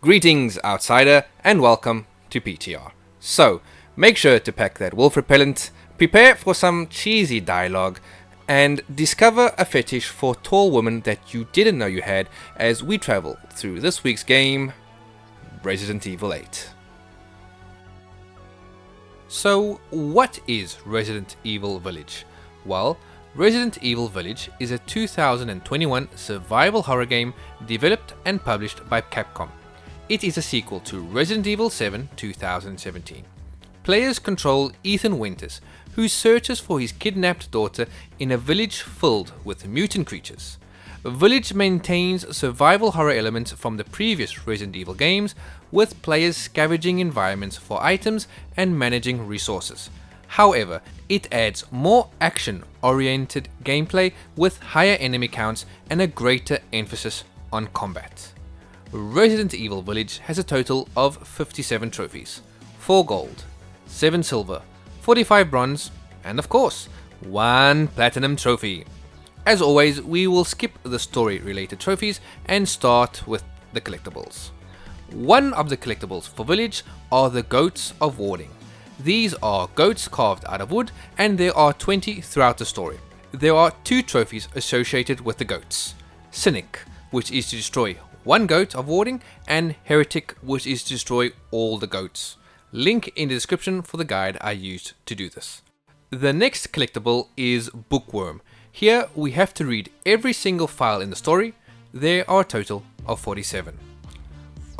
Greetings, outsider, and welcome to PTR. So, make sure to pack that wolf repellent, prepare for some cheesy dialogue, and discover a fetish for tall women that you didn't know you had as we travel through this week's game, Resident Evil 8. So, what is Resident Evil Village? Well, Resident Evil Village is a 2021 survival horror game developed and published by Capcom. It is a sequel to Resident Evil 7 2017. Players control Ethan Winters, who searches for his kidnapped daughter in a village filled with mutant creatures. Village maintains survival horror elements from the previous Resident Evil games, with players scavenging environments for items and managing resources. However, it adds more action-oriented gameplay with higher enemy counts and a greater emphasis on combat. Resident Evil Village has a total of 57 trophies, 4 gold, 7 silver, 45 bronze, and of course, 1 platinum trophy. As always, we will skip the story-related trophies and start with the collectibles. One of the collectibles for Village are the Goats of Warding. These are goats carved out of wood, and there are 20 throughout the story. There are 2 trophies associated with the goats: Cynic, which is to destroy 1 goat of warding, and Heretic, which is to destroy all the goats. Link in the description for the guide I used to do this. The next collectible is Bookworm. Here we have to read every single file in the story. There are a total of 47.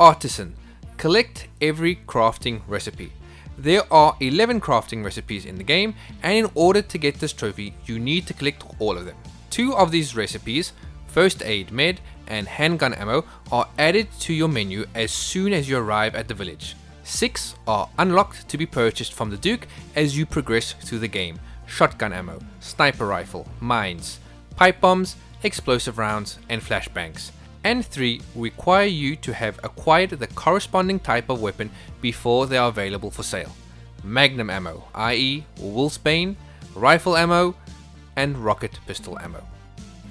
Artisan. Collect every crafting recipe. There are 11 crafting recipes in the game, and in order to get this trophy you need to collect all of them. 2 of these recipes, First Aid Med and Handgun Ammo, are added to your menu as soon as you arrive at the village. 6 are unlocked to be purchased from the Duke as you progress through the game: Shotgun Ammo, Sniper Rifle, Mines, Pipe Bombs, Explosive Rounds, and Flashbangs. And 3 require you to have acquired the corresponding type of weapon before they are available for sale: Magnum Ammo, i.e. Wolfsbane, Rifle Ammo, and Rocket Pistol Ammo.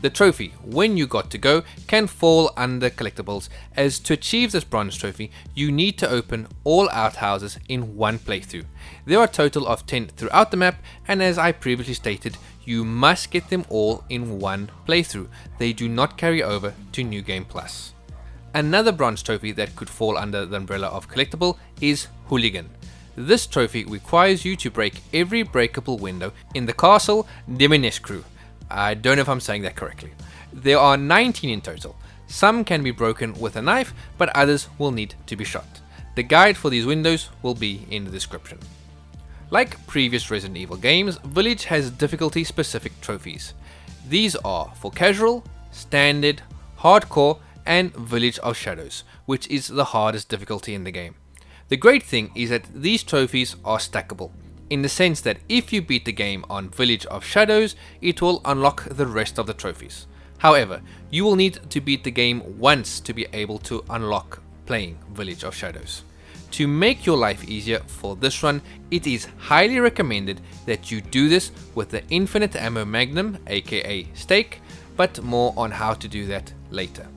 The trophy, When You Got to Go, can fall under collectibles, as to achieve this bronze trophy you need to open all outhouses in 1 playthrough. There are a total of 10 throughout the map, and as I previously stated, you must get them all in 1 playthrough. They do not carry over to New Game Plus. Another bronze trophy that could fall under the umbrella of collectible is Hooligan. This trophy requires you to break every breakable window in the castle Deminescu. I don't know if I'm saying that correctly. There are 19 in total. Some can be broken with a knife, but others will need to be shot. The guide for these windows will be in the description. Like previous Resident Evil games, Village has difficulty specific trophies. These are for casual, standard, hardcore, and Village of Shadows, which is the hardest difficulty in the game. The great thing is that these trophies are stackable, in the sense that if you beat the game on Village of Shadows, it will unlock the rest of the trophies. However, you will need to beat the game once to be able to unlock playing Village of Shadows. To make your life easier for this run, it is highly recommended that you do this with the Infinite Ammo Magnum, aka Stake, but more on how to do that later.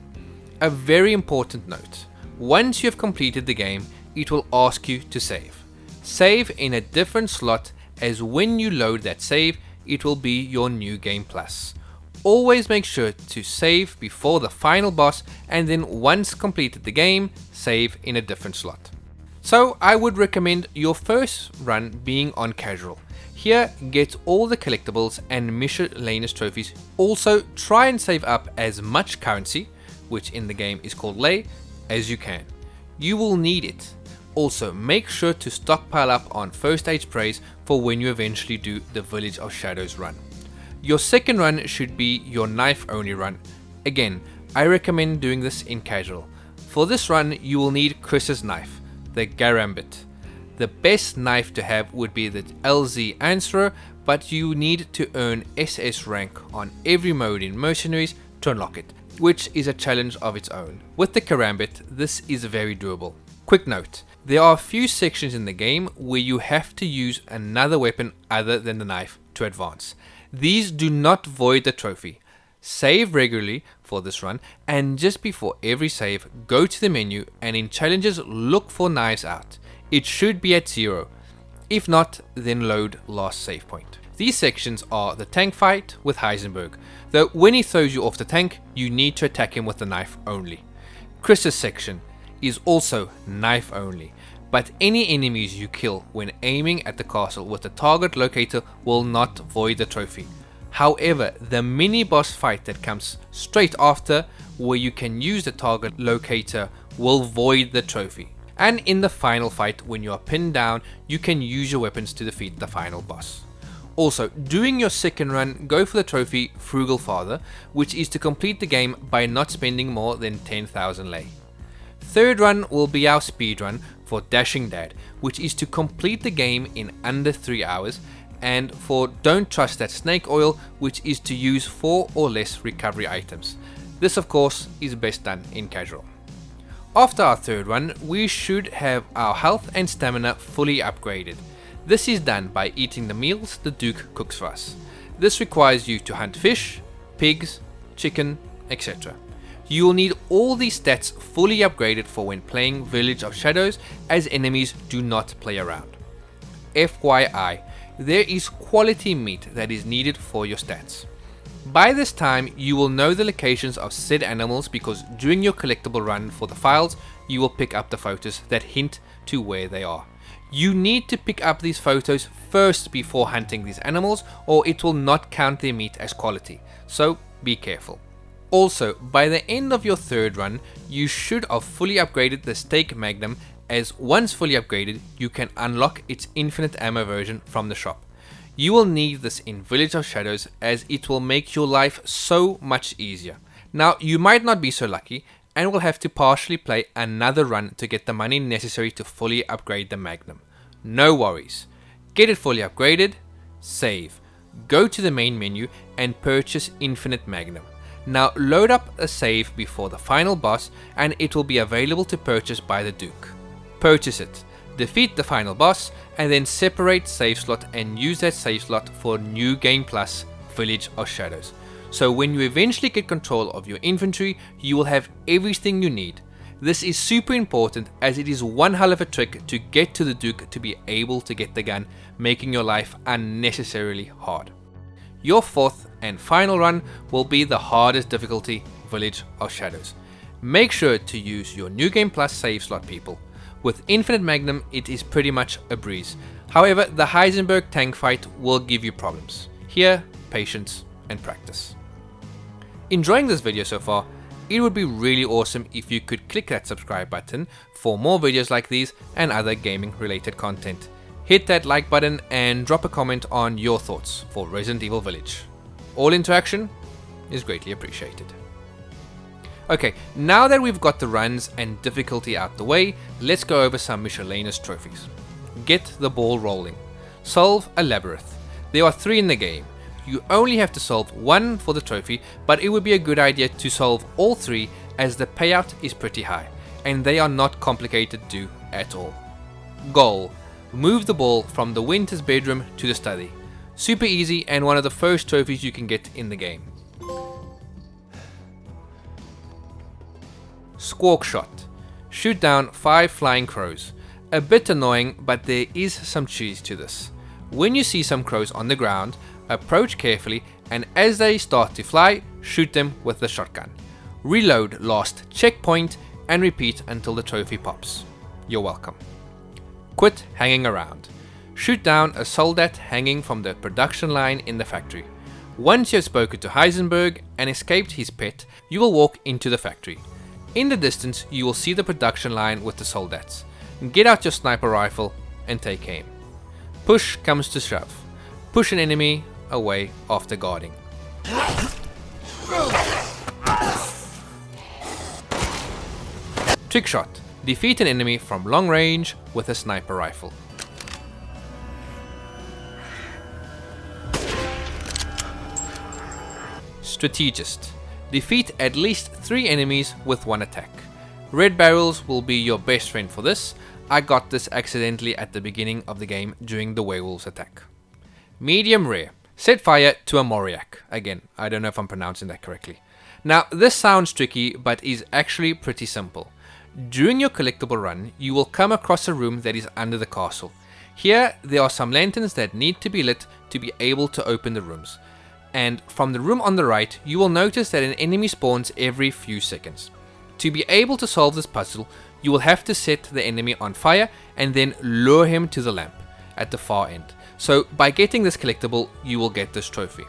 A very important note: once you have completed the game, it will ask you to save. Save in a different slot, as when you load that save, it will be your New Game Plus. Always make sure to save before the final boss, and then once completed the game, save in a different slot. So I would recommend your first run being on casual. Here, get all the collectibles and miscellaneous trophies. Also, try and save up as much currency, which in the game is called lei, as you can. You will need it. Also, make sure to stockpile up on first aid sprays for when you eventually do the Village of Shadows run. Your second run should be your knife only run. Again, I recommend doing this in casual. For this run, you will need Chris's knife, the Garambit. The best knife to have would be the LZ Answerer, but you need to earn SS rank on every mode in Mercenaries to unlock it, which is a challenge of its own. With the Karambit, this is very doable. Quick note: there are a few sections in the game where you have to use another weapon other than the knife to advance. These do not void the trophy. Save regularly for this run, and just before every save, go to the menu and in challenges look for knives out. It should be at 0. If not, then load last save point. These sections are the tank fight with Heisenberg, though when he throws you off the tank, you need to attack him with the knife only. Chris's section is also knife only, but any enemies you kill when aiming at the castle with the target locator will not void the trophy. However, the mini boss fight that comes straight after, where you can use the target locator, will void the trophy. And in the final fight, when you are pinned down, you can use your weapons to defeat the final boss. Also, during your second run, go for the trophy Frugal Father, which is to complete the game by not spending more than 10,000 lei. Third run will be our speed run for Dashing Dad, which is to complete the game in under 3 hours, and for Don't Trust That Snake Oil, which is to use 4 or less recovery items. This of course is best done in casual. After our third run, we should have our health and stamina fully upgraded. This is done by eating the meals the Duke cooks for us. This requires you to hunt fish, pigs, chicken, etc. You will need all these stats fully upgraded for when playing Village of Shadows, as enemies do not play around. FYI, there is quality meat that is needed for your stats. By this time, you will know the locations of said animals because during your collectible run for the files, you will pick up the photos that hint to where they are. You need to pick up these photos first before hunting these animals, or it will not count their meat as quality, so be careful. Also, by the end of your third run, you should have fully upgraded the Stake Magnum, as once fully upgraded, you can unlock its infinite ammo version from the shop. You will need this in Village of Shadows, as it will make your life so much easier. Now, you might not be so lucky, and will have to partially play another run to get the money necessary to fully upgrade the Magnum. No worries. Get it fully upgraded, save, go to the main menu and purchase Infinite Magnum. Now load up a save before the final boss and it will be available to purchase by the Duke. Purchase it, defeat the final boss and then separate save slot and use that save slot for New Game Plus Village of Shadows. So when you eventually get control of your inventory, you will have everything you need. This is super important as it is one hell of a trick to get to the Duke to be able to get the gun, making your life unnecessarily hard. Your fourth and final run will be the hardest difficulty, Village of Shadows. Make sure to use your New Game Plus save slot, people. With Infinite Magnum it is pretty much a breeze. However, the Heisenberg tank fight will give you problems. Here, patience and practice. Enjoying this video so far? It would be really awesome if you could click that subscribe button for more videos like these and other gaming related content. Hit that like button and drop a comment on your thoughts for Resident Evil Village. All interaction is greatly appreciated. Okay, now that we've got the runs and difficulty out the way, let's go over some miscellaneous trophies. Get the ball rolling. Solve a labyrinth. There are 3 in the game. You only have to solve 1 for the trophy, but it would be a good idea to solve all 3 as the payout is pretty high, and they are not complicated to do at all. Goal: move the ball from the Winter's bedroom to the study. Super easy and one of the first trophies you can get in the game. Squawk shot: shoot down 5 flying crows. A bit annoying, but there is some cheese to this. When you see some crows on the ground, approach carefully and as they start to fly, shoot them with the shotgun. Reload last checkpoint and repeat until the trophy pops. You're welcome. Quit hanging around. Shoot down a soldat hanging from the production line in the factory. Once you have spoken to Heisenberg and escaped his pet, you will walk into the factory. In the distance, you will see the production line with the soldats. Get out your sniper rifle and take aim. Push comes to shove. Push an enemy away after guarding. Trick shot: defeat an enemy from long range with a sniper rifle. Strategist: defeat at least 3 enemies with 1 attack. Red barrels will be your best friend for this. I got this accidentally at the beginning of the game during the werewolves attack. Medium rare: set fire to a Moriak. Again, I don't know if I'm pronouncing that correctly. Now this sounds tricky, but is actually pretty simple. During your collectible run, you will come across a room that is under the castle. Here there are some lanterns that need to be lit to be able to open the rooms. And from the room on the right, you will notice that an enemy spawns every few seconds. To be able to solve this puzzle, you will have to set the enemy on fire and then lure him to the lamp at the far end. So by getting this collectible, you will get this trophy.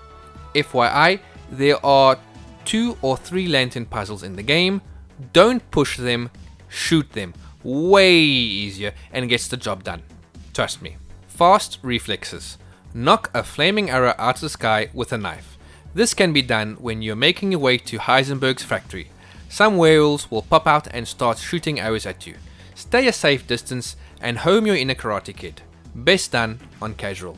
FYI, there are 2 or 3 lantern puzzles in the game. Don't push them, shoot them. Way easier and gets the job done. Trust me. Fast reflexes. Knock a flaming arrow out of the sky with a knife. This can be done when you're making your way to Heisenberg's factory. Some werewolves will pop out and start shooting arrows at you. Stay a safe distance and home your inner Karate Kid. Best done on casual.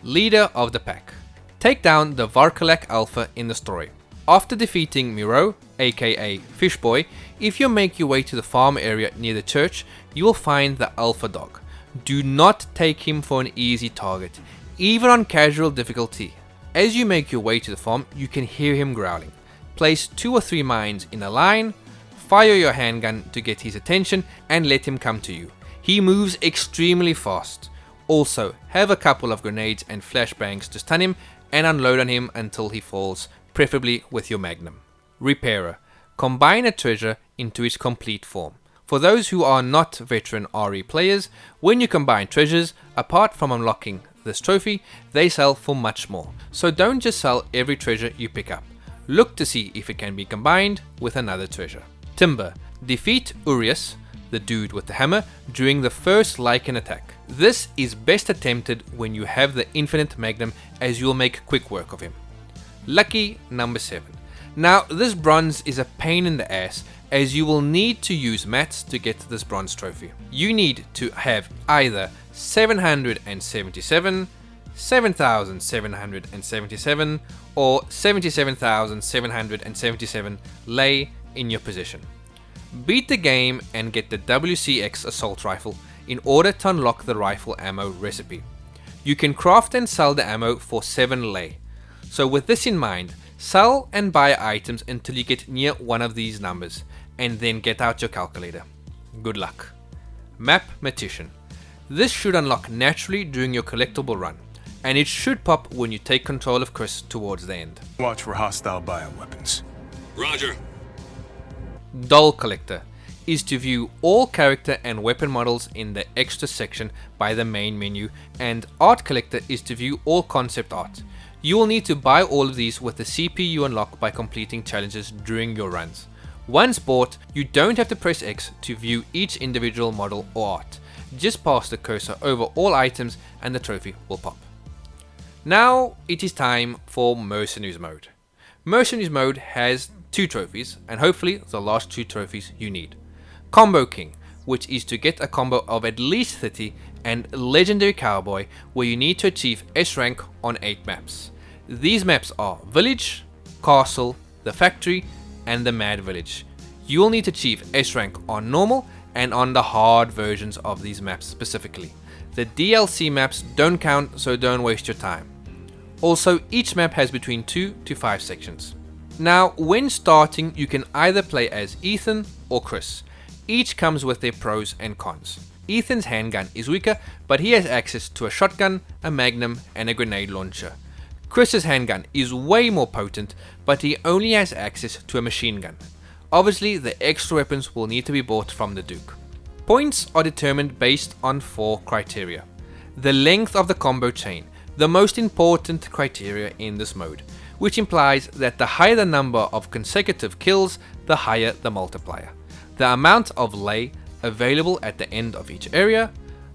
Leader of the pack. Take down the Varkalak Alpha in the story. After defeating Miro, aka Fishboy, if you make your way to the farm area near the church, you will find the Alpha Dog. Do not take him for an easy target, even on casual difficulty. As you make your way to the farm, you can hear him growling. Place 2 or 3 mines in a line, fire your handgun to get his attention and let him come to you. He moves extremely fast. Also, have a couple of grenades and flashbangs to stun him and unload on him until he falls, preferably with your magnum. Repairer. Combine a treasure into its complete form. For those who are not veteran RE players, when you combine treasures, apart from unlocking this trophy, they sell for much more. So don't just sell every treasure you pick up. Look to see if it can be combined with another treasure. Timber. Defeat Urias, the dude with the hammer, during the first Lycan attack. This is best attempted when you have the infinite magnum, as you'll make quick work of him. Lucky number 7. Now this bronze is a pain in the ass, as you will need to use mats to get this bronze trophy. You need to have either 777, 7,777 or 77,777 lay in your position. Beat the game and get the WCX assault rifle in order to unlock the rifle ammo recipe. You can craft and sell the ammo for 7 lay. So with this in mind, sell and buy items until you get near one of these numbers, and then get out your calculator. Good luck. Mapmatician. This should unlock naturally during your collectible run, and it should pop when you take control of Chris towards the end. Watch for hostile bioweapons. Roger. Doll Collector is to view all character and weapon models in the extra section by the main menu, and Art Collector is to view all concept art. You will need to buy all of these with the CP you unlock by completing challenges during your runs. Once bought, you don't have to press X to view each individual model or art. Just pass the cursor over all items and the trophy will pop. Now it is time for Mercenaries mode. Mercenaries mode has 2 trophies, and hopefully the last 2 trophies you need. Combo King, which is to get a combo of at least 30, and Legendary Cowboy, where you need to achieve S rank on 8 maps. These maps are Village, Castle, the Factory, and the Mad Village. You will need to achieve S rank on normal and on the hard versions of these maps specifically. The DLC maps don't count, so don't waste your time. Also, each map has between 2 to 5 sections. Now, when starting, you can either play as Ethan or Chris. Each comes with their pros and cons. Ethan's handgun is weaker, but he has access to a shotgun, a magnum, and a grenade launcher. Chris's handgun is way more potent, but he only has access to a machine gun. Obviously, the extra weapons will need to be bought from the Duke. Points are determined based on 4 criteria. The length of the combo chain, the most important criteria in this mode, which implies that the higher the number of consecutive kills, the higher the multiplier. The amount of lay available at the end of each area,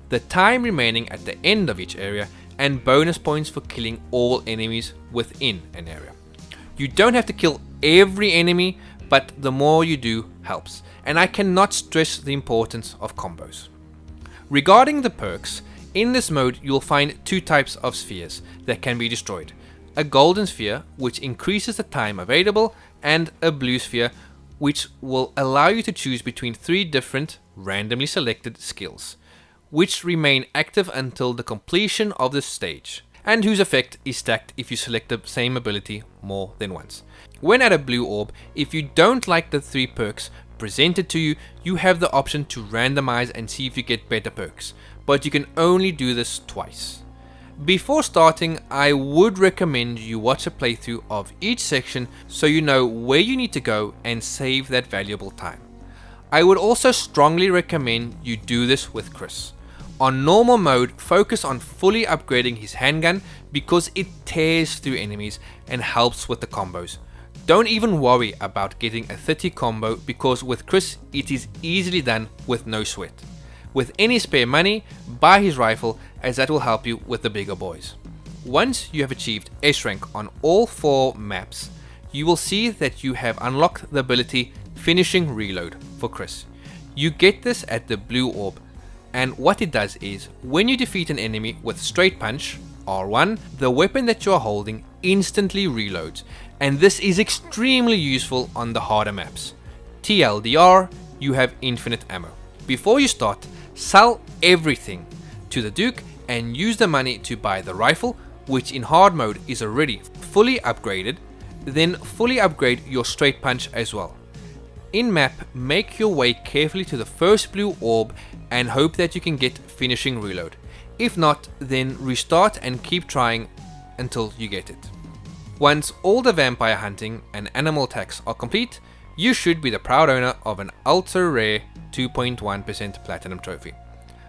the time remaining at the end of each area, and bonus points for killing all enemies within an area. You don't have to kill every enemy, but the more you do helps, and I cannot stress the importance of combos. Regarding the perks, in this mode you'll find 2 types of spheres that can be destroyed. A golden sphere, which increases the time available, and a blue sphere, which will allow you to choose between 3 different randomly selected skills, which remain active until the completion of the stage. and whose effect is stacked if you select the same ability more than once. When at a blue orb, if you don't like the 3 perks presented to you, you have the option to randomize and see if you get better perks, but you can only do this twice. Before starting, I would recommend you watch a playthrough of each section so you know where you need to go and save that valuable time. I would also strongly recommend you do this with Chris. On normal mode, focus on fully upgrading his handgun because it tears through enemies and helps with the combos. Don't even worry about getting a 30 combo because with Chris it is easily done with no sweat. With any spare money, buy his rifle as that will help you with the bigger boys. Once you have achieved S rank on all 4 maps, you will see that you have unlocked the ability Finishing Reload for Chris. You get this at the blue orb, and what it does is when you defeat an enemy with straight punch, R1, the weapon that you are holding instantly reloads, and this is extremely useful on the harder maps. TLDR, you have infinite ammo. Before you start, sell everything to the Duke and use the money to buy the rifle, which in hard mode is already fully upgraded, then fully upgrade your straight punch as well. In map, make your way carefully to the first blue orb and hope that you can get Finishing Reload. If not, then restart and keep trying until you get it. Once all the vampire hunting and animal attacks are complete, you should be the proud owner of an ultra rare 2.1% platinum trophy.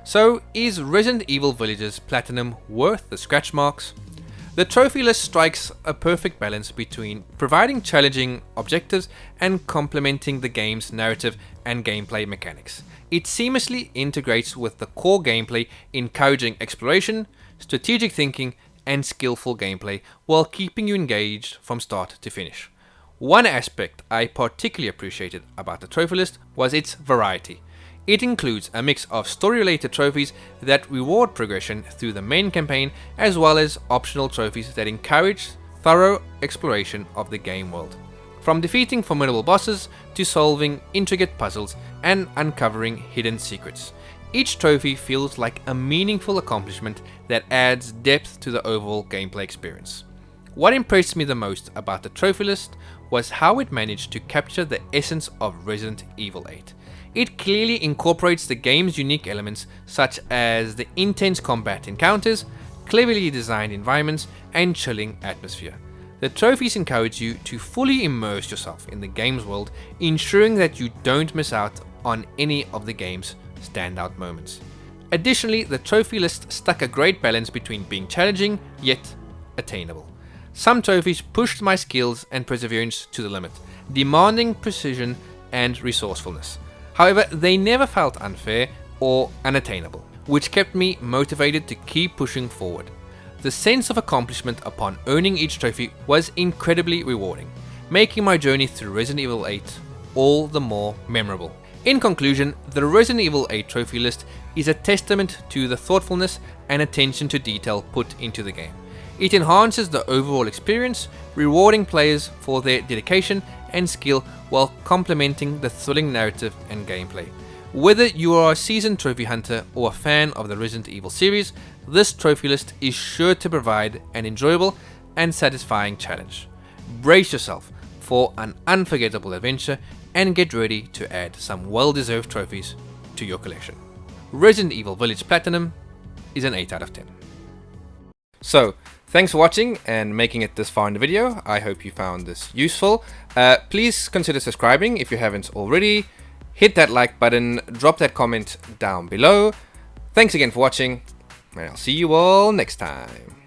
So is Resident Evil Village's platinum worth the scratch marks? The trophy list strikes a perfect balance between providing challenging objectives and complementing the game's narrative and gameplay mechanics. It seamlessly integrates with the core gameplay, encouraging exploration, strategic thinking, and skillful gameplay while keeping you engaged from start to finish. One aspect I particularly appreciated about the trophy list was its variety. It includes a mix of story-related trophies that reward progression through the main campaign, as well as optional trophies that encourage thorough exploration of the game world. From defeating formidable bosses to solving intricate puzzles and uncovering hidden secrets, each trophy feels like a meaningful accomplishment that adds depth to the overall gameplay experience. What impressed me the most about the trophy list was how it managed to capture the essence of Resident Evil 8. It clearly incorporates the game's unique elements such as the intense combat encounters, cleverly designed environments, and chilling atmosphere. The trophies encourage you to fully immerse yourself in the game's world, ensuring that you don't miss out on any of the game's standout moments. Additionally, the trophy list struck a great balance between being challenging yet attainable. Some trophies pushed my skills and perseverance to the limit, demanding precision and resourcefulness. However, they never felt unfair or unattainable, which kept me motivated to keep pushing forward. The sense of accomplishment upon earning each trophy was incredibly rewarding, making my journey through Resident Evil 8 all the more memorable. In conclusion, the Resident Evil 8 trophy list is a testament to the thoughtfulness and attention to detail put into the game. It enhances the overall experience, rewarding players for their dedication and skill while complementing the thrilling narrative and gameplay. Whether you are a seasoned trophy hunter or a fan of the Resident Evil series, this trophy list is sure to provide an enjoyable and satisfying challenge. Brace yourself for an unforgettable adventure and get ready to add some well-deserved trophies to your collection. Resident Evil Village Platinum is an 8 out of 10. So, thanks for watching and making it this far in the video. I hope you found this useful. Please consider subscribing if you haven't already. Hit that like button, drop that comment down below. Thanks again for watching, and I'll see you all next time.